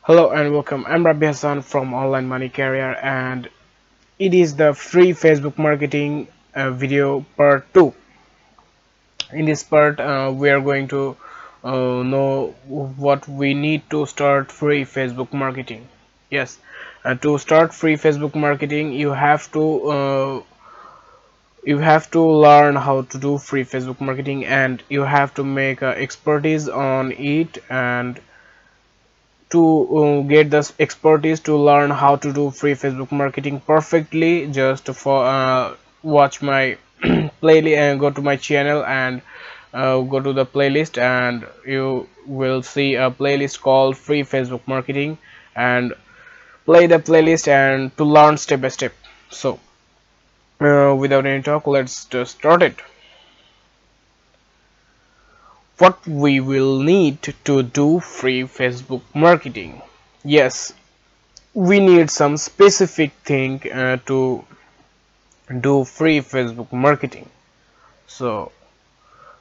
Hello and welcome. I'm Rabbi Hassan from Online Money Carrier, and it is the free Facebook marketing video part 2. In this part, we are going to know what we need to start free Facebook marketing. Yes, to start free Facebook marketing, you have to learn how to do free Facebook marketing, and you have to make expertise on it, and to get this expertise to learn how to do free Facebook marketing perfectly, just for watch my playlist and go to my channel and go to the playlist, and you will see a playlist called free Facebook marketing, and play the playlist and to learn step by step. So without any talk, let's just start it. What we will need to do free Facebook marketing. Yes, we need some specific thing to do free Facebook marketing. So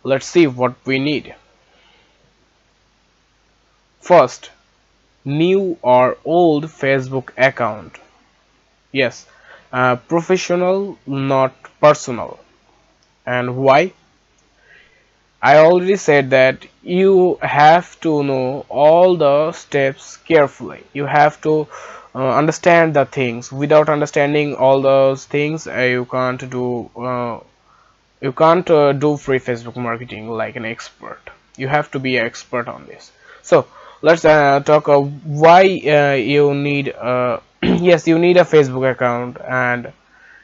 let's see what we need. First, new or old Facebook account. Yes, professional, not personal. And why? I already said that you have to know all the steps carefully. You have to understand the things. Without understanding all those things, you can't do free Facebook marketing like an expert. You have to be an expert on this. So let's talk why you need yes, you need a Facebook account, and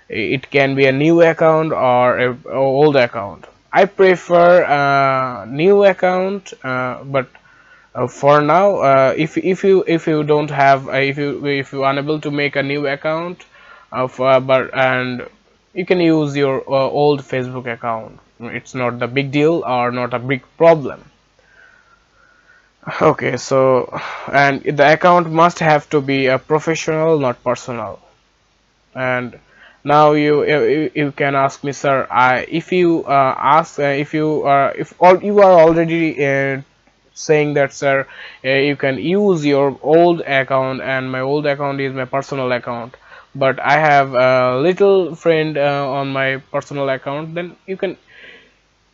it can be a new account or a old account. I prefer a new account, but for now, if you don't have if you unable to make a new account of but and you can use your old Facebook account. It's not the big deal or not a big problem. Okay, so and the account must have to be a professional, not personal. And now you can ask me, sir, if you ask if you are if all you are already saying that, sir, you can use your old account, and my old account is my personal account, but I have a little friend on my personal account. Then you can,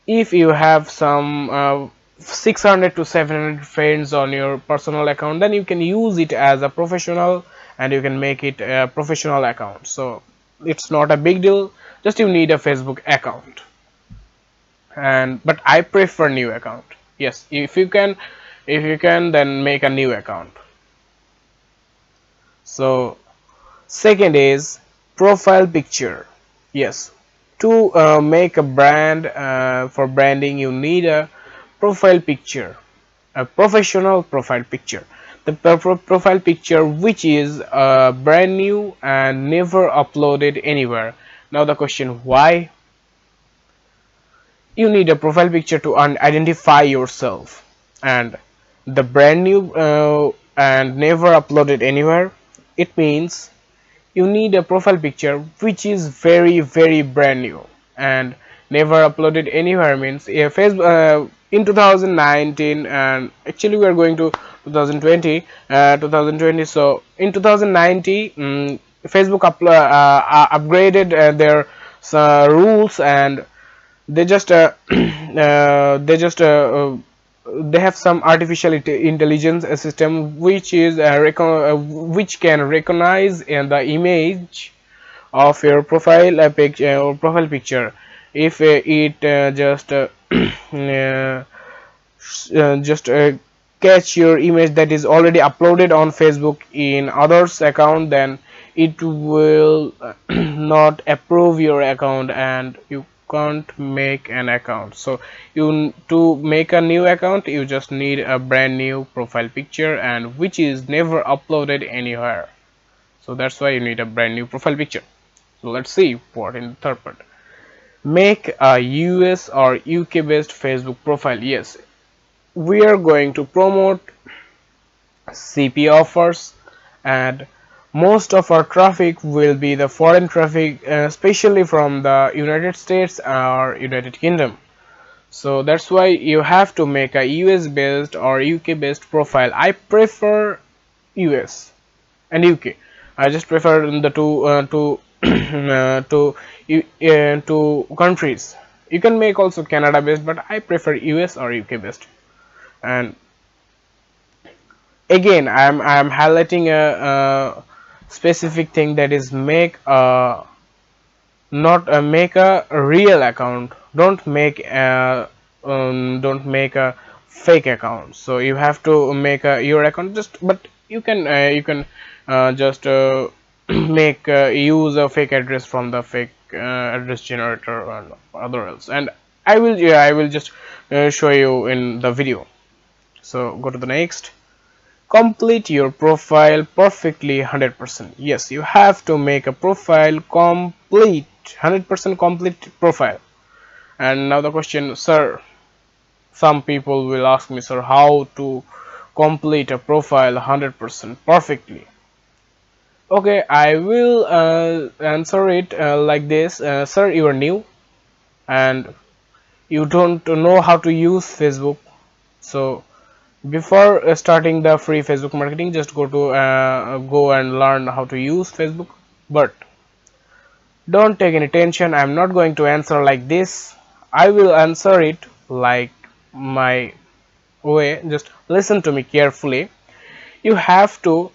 if you have some 600 to 700 friends on your personal account, then you can use it as a professional, and you can make it a professional account. So it's not a big deal, just you need a Facebook account. And but I prefer new account. Yes, if you can then make a new account. So second is profile picture. Yes, to make a brand, for branding, you need a profile picture, a professional profile picture. The profile picture which is brand new and never uploaded anywhere. Now the question, why? You need a profile picture to identify yourself, and the brand new and never uploaded anywhere. It means you need a profile picture which is very very brand new and never uploaded anywhere. Means if Facebook in 2019, and actually we are going to 2020. So in 2019, Facebook upgraded their rules, and they just they just they have some artificial intelligence system which is which can recognize the image of your profile picture or profile picture. If it just catch your image that is already uploaded on Facebook in others account, then it will not approve your account, and you can't make an account. So you, to make a new account, you just need a brand new profile picture, and which is never uploaded anywhere. So that's why you need a brand new profile picture. So let's see what in the third part. Make a US or UK based Facebook profile. Yes, we are going to promote CP offers, and most of our traffic will be the foreign traffic, especially from the United States or United Kingdom. So that's why you have to make a US based or UK based profile. I prefer US and UK. I just prefer the two two countries. You can make also Canada based, but I prefer US or UK based. And again, I'm highlighting a specific thing, that is make a not make a real account. Don't make a fake account. So you have to make a your account, just but you can just make use a fake address from the fake address generator and other else. And I will just show you in the video. So go to the next. Complete your profile perfectly 100%. Yes, you have to make a profile complete 100% complete profile. And now the question, sir, some people will ask me, sir, how to complete a profile 100% perfectly? Okay, I will answer it like this. Sir, you are new and you don't know how to use Facebook. So before starting the free Facebook marketing, just go and learn how to use Facebook. But don't take any tension, I'm not going to answer like this. I will answer it like my way. Just listen to me carefully. You have to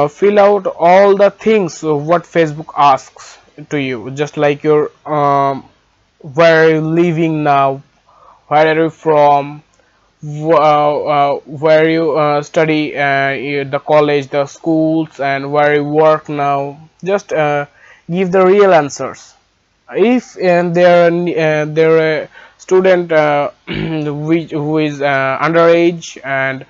fill out all the things of what Facebook asks to you, just like your where are you living now, where are you from, where you study, the college, the schools, and where you work now. Just give the real answers. If they're a student who is underage and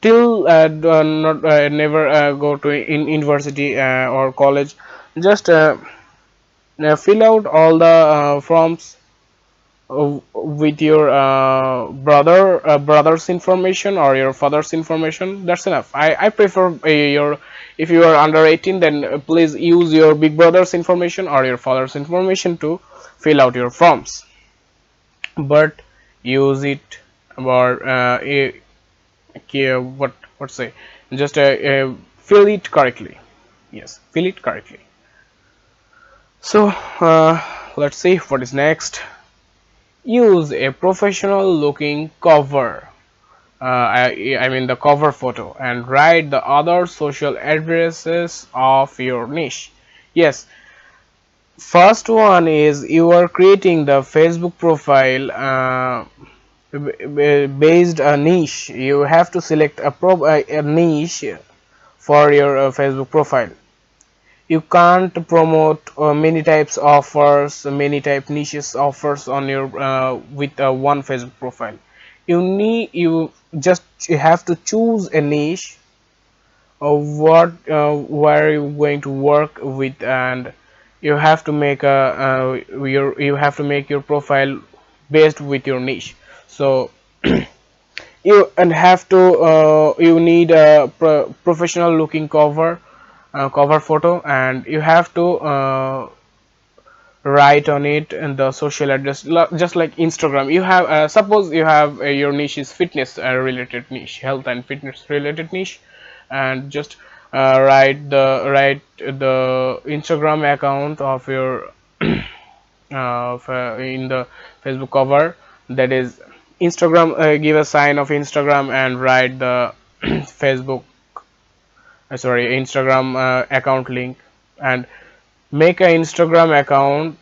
till not never go to in university or college, just fill out all the forms with your brother's information or your father's information. That's enough. I prefer your, if you are under 18, then please use your big brother's information or your father's information to fill out your forms, but use it about what say, just fill it correctly. Yes, fill it correctly. So let's see what is next. Use a professional looking cover, I mean the cover photo, and write the other social addresses of your niche. Yes, first one is you are creating the Facebook profile based a niche. You have to select a niche for your Facebook profile. You can't promote many types offers, many type niches offers on your with one Facebook profile. You have to choose a niche of what where you going to work with, and you have to make you have to make your profile based with your niche. So you and have to you need a professional looking cover photo, and you have to write on it and the social address, just like Instagram. You have suppose you have your niche is fitness related niche, health and fitness related niche, and just write the Instagram account of your in the Facebook cover, that is Instagram. Give a sign of Instagram and write the Facebook sorry Instagram account link, and make an Instagram account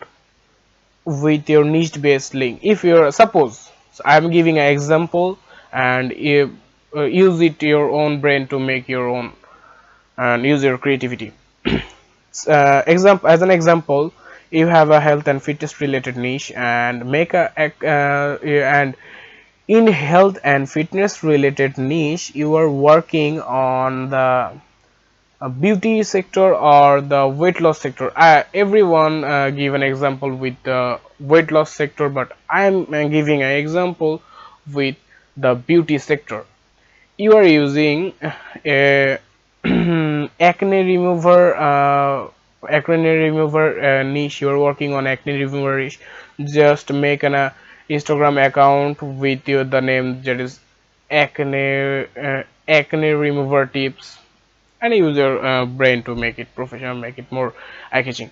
with your niche based link. If you're suppose, so I'm giving an example, and you use it your own brain to make your own and use your creativity. Example, as an example, you have a health and fitness related niche, and make and in health and fitness related niche you are working on the beauty sector or the weight loss sector. Everyone give an example with the weight loss sector, but I am giving an example with the beauty sector. You are using a acne remover niche. You are working on acne remover niche. Just make an Instagram account with your the name, that is acne acne remover tips, and use your brain to make it professional, make it more eye-catching.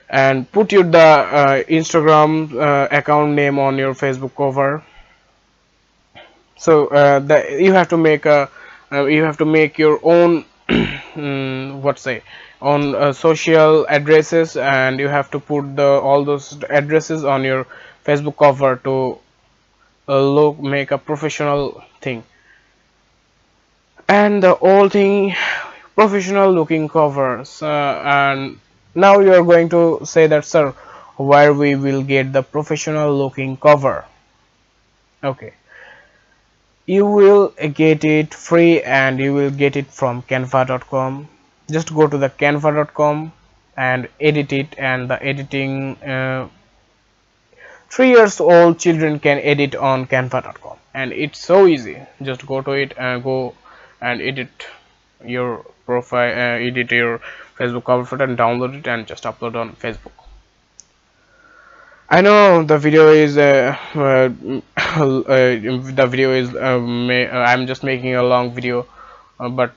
And put your the Instagram account name on your Facebook cover. So you have to make a you have to make your own what say on social addresses, and you have to put the all those addresses on your Facebook cover to look make a professional thing. And the whole thing professional looking covers. And now you are going to say that, sir, where we will get the professional looking cover? Okay, you will get it free, and you will get it from canva.com. Just go to the canva.com and edit it, and the editing 3 years old children can edit on canva.com, and it's so easy. Just go to it and go and edit your profile, edit your Facebook cover photo and download it and just upload on Facebook. I know the video is I'm just making a long video, but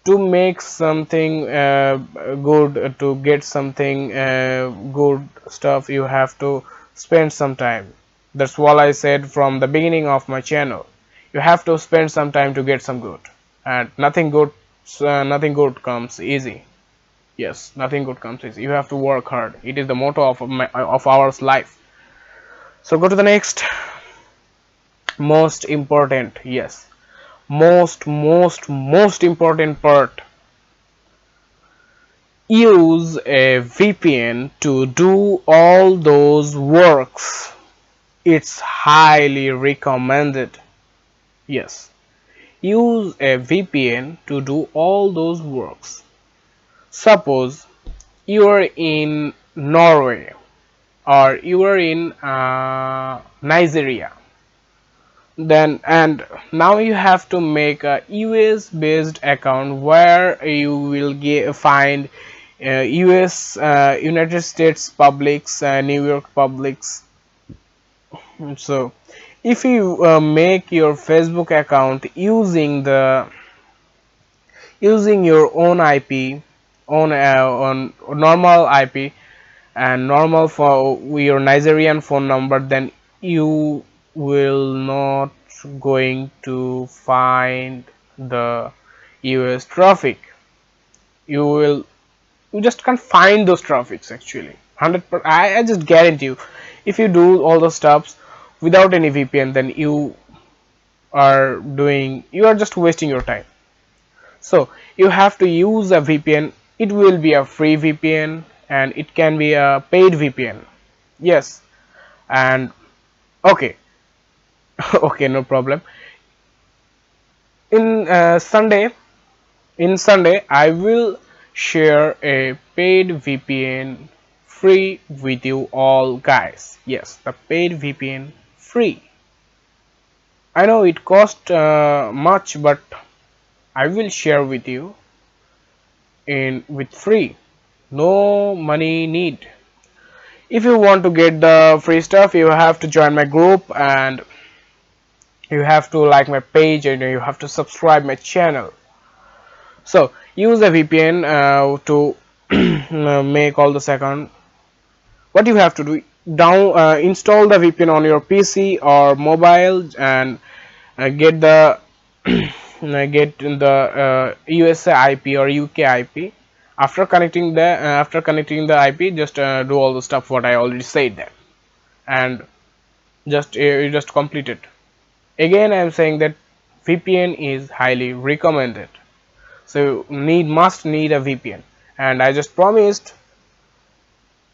to make something good, to get something good stuff, you have to spend some time. That's what I said from the beginning of my channel. You have to spend some time to get some good, and nothing good comes easy. Yes, nothing good comes easy. You have to work hard. It is the motto of our life. So go to the next. Most important, yes, most important part. Use a VPN to do all those works. It's highly recommended. Yes, use a VPN to do all those works. Suppose you are in Norway, or you are in Nigeria, then and now you have to make a US based account where you will find US United States publics, New York publics. So if you make your Facebook account using your own IP, on normal IP and normal for your Nigerian phone number, then you will not going to find the US traffic. You just can't find those traffics actually. 100%. I just guarantee you, if you do all the steps without any VPN, then you are just wasting your time. So you have to use a VPN. It will be a free VPN, and it can be a paid VPN. Yes, and okay, okay, no problem. In Sunday, I will share a paid VPN free with you all, guys. Yes, the paid VPN free. I know it cost much, but I will share with you with free. No money need. If you want to get the free stuff, you have to join my group, and you have to like my page, and you have to subscribe my channel. So use a VPN to make all this account. What you have to do, install the VPN on your PC or mobile, and get the USA IP or UK IP. After connecting the IP, just do all the stuff what I already said there, and you just complete it. Again, I am saying that VPN is highly recommended. So must need a VPN, and I just promised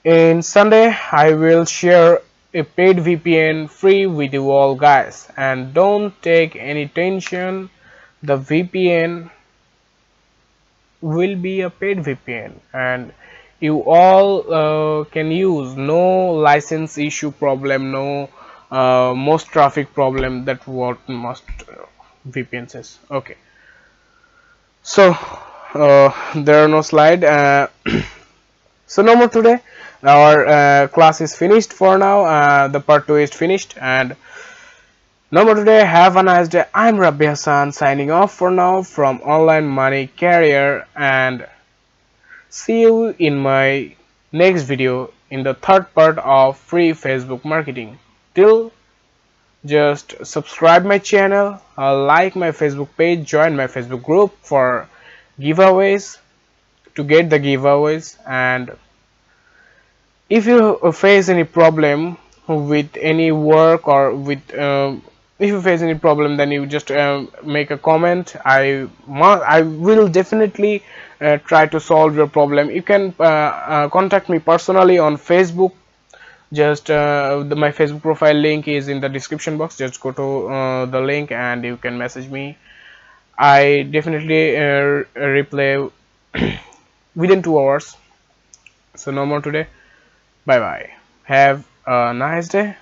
in Sunday I will share a paid VPN free with you all, guys, and don't take any tension. The VPN will be a paid VPN, and you all can use. No license issue problem, no most traffic problem. That what most VPN says. Okay, so there are no slide. So no more today. Our class is finished for now. The part 2 is finished, and No more today. Have a nice day. I'm Rabbi Hassan signing off for now from Online Money Carrier, and see you in my next video in the third part of free Facebook marketing. Till, just subscribe my channel, like my Facebook page, join my Facebook group for giveaways to get the giveaways. And if you face any problem with any work or with if you face any problem, then you just make a comment. I will definitely try to solve your problem. You can contact me personally on Facebook. Just my Facebook profile link is in the description box. Just go to the link and you can message me. I definitely reply within 2 hours. So no more today. Bye bye. Have a nice day.